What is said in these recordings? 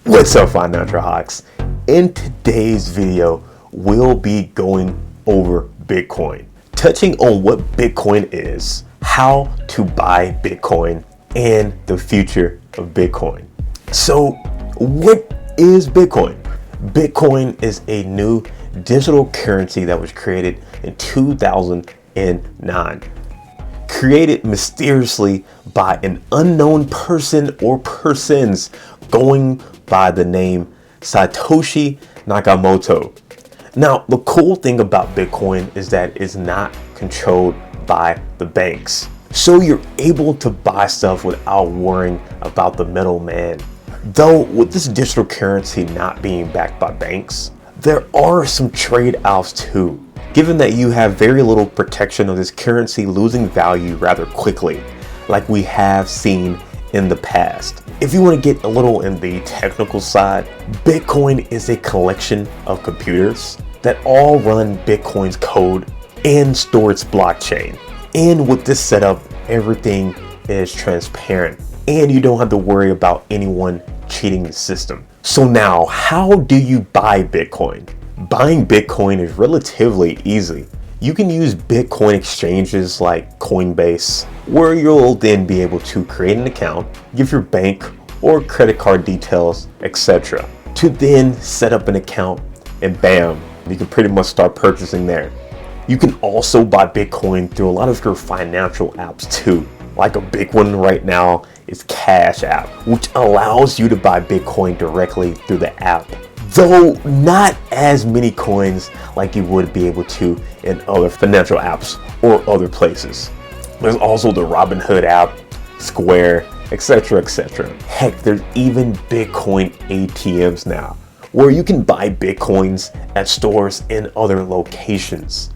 What's up, Financial Hawks? In today's video, we'll be going over Bitcoin, touching on what Bitcoin is, how to buy Bitcoin, and the future of Bitcoin. So, what is Bitcoin? Bitcoin is a new digital currency that was created in 2009. Created mysteriously by an unknown person or persons going by the name Satoshi Nakamoto. Now, the cool thing about Bitcoin is that it's not controlled by the banks. So you're able to buy stuff without worrying about the middleman. Though with this digital currency not being backed by banks, there are some trade-offs too. Given that you have very little protection of this currency losing value rather quickly, like we have seen in the past. If you want to get a little in the technical side, Bitcoin is a collection of computers that all run Bitcoin's code and store its blockchain. And with this setup, everything is transparent and you don't have to worry about anyone cheating the system. So now, how do you buy Bitcoin? Buying Bitcoin is relatively easy. You can use Bitcoin exchanges like Coinbase, where you'll then be able to create an account, give your bank or credit card details, etc. to then set up an account, and bam, you can pretty much start purchasing there. You can also buy Bitcoin through a lot of your financial apps too. Like a big one right now is Cash App, which allows you to buy Bitcoin directly through the app. Though not as many coins like you would be able to in other financial apps or other places. There's also the Robinhood app, Square, etc, etc. Heck, there's even Bitcoin ATMs now, where you can buy Bitcoins at stores in other locations.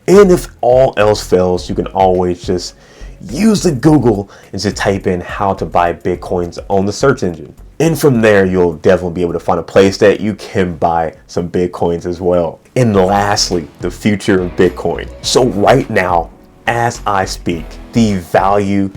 And if all else fails, you can always just use the Google and just type in how to buy Bitcoins on the search engine. And from there, you'll definitely be able to find a place that you can buy some Bitcoins as well. And lastly, the future of Bitcoin. So right now, as I speak, the value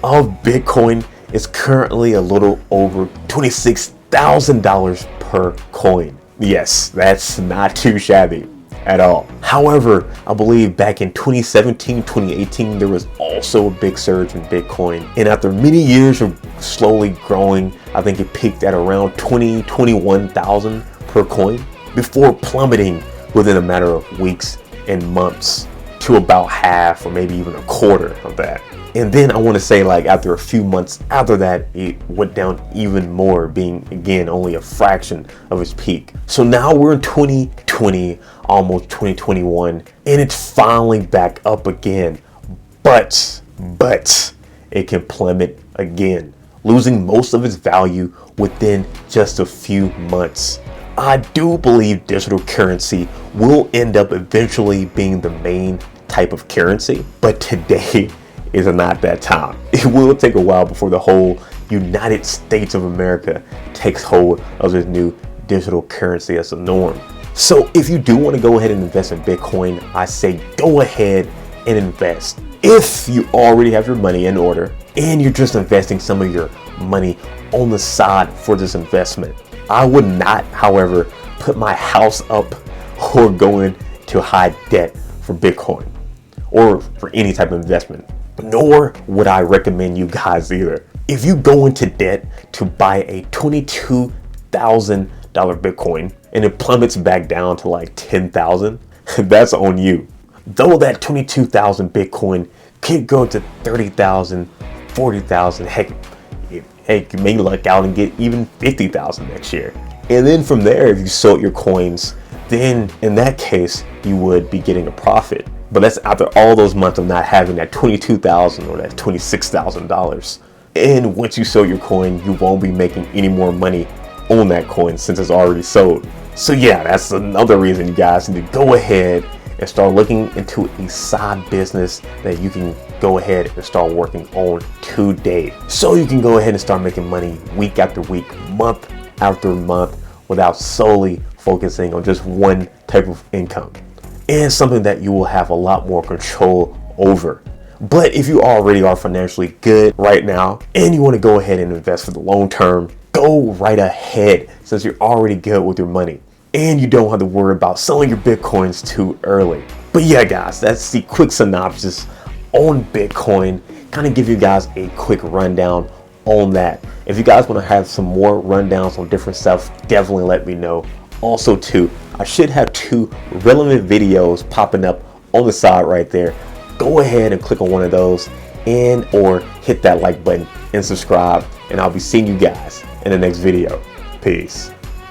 of Bitcoin is currently a little over $26,000 per coin. Yes, that's not too shabby at all. However, I believe back in 2017, 2018, there was also a big surge in Bitcoin. And after many years of slowly growing, I think it peaked at around 21,000 per coin before plummeting within a matter of weeks and months to about half or maybe even a quarter of that. And then I want to say, like, after a few months after that, it went down even more, being again only a fraction of its peak. So now we're in 2020, almost 2021, and it's finally back up again. But it can plummet again, losing most of its value within just a few months. I do believe digital currency will end up eventually being the main type of currency, but today is not that time. It will take a while before the whole United States of America takes hold of this new digital currency as a norm. So if you do want to go ahead and invest in Bitcoin, I say go ahead and invest. If you already have your money in order and you're just investing some of your money on the side for this investment, I would not, however, put my house up or go into high debt for Bitcoin or for any type of investment. Nor would I recommend you guys either. If you go into debt to buy a $22,000 Bitcoin and it plummets back down to like 10,000, that's on you. Though that 22,000 Bitcoin could go to 30,000, 40,000, heck, you may luck out and get even 50,000 next year. And then from there, if you sold your coins, then in that case, you would be getting a profit. But that's after all those months of not having that $22,000 or that $26,000. And once you sell your coin, you won't be making any more money on that coin since it's already sold. So yeah, that's another reason you guys need to go ahead and start looking into a side business that you can go ahead and start working on today. So you can go ahead and start making money week after week, month after month, without solely focusing on just one type of income. And something that you will have a lot more control over. But if you already are financially good right now and you want to go ahead and invest for the long term, go right ahead since you're already good with your money. And you don't have to worry about selling your Bitcoins too early. But yeah, guys, that's the quick synopsis on Bitcoin. Kind of give you guys a quick rundown on that. If you guys want to have some more rundowns on different stuff, definitely let me know. Also too, I should have 2 relevant videos popping up on the side right there. Go ahead and click on one of those and or hit that like button and subscribe, and I'll be seeing you guys in the next video. Peace.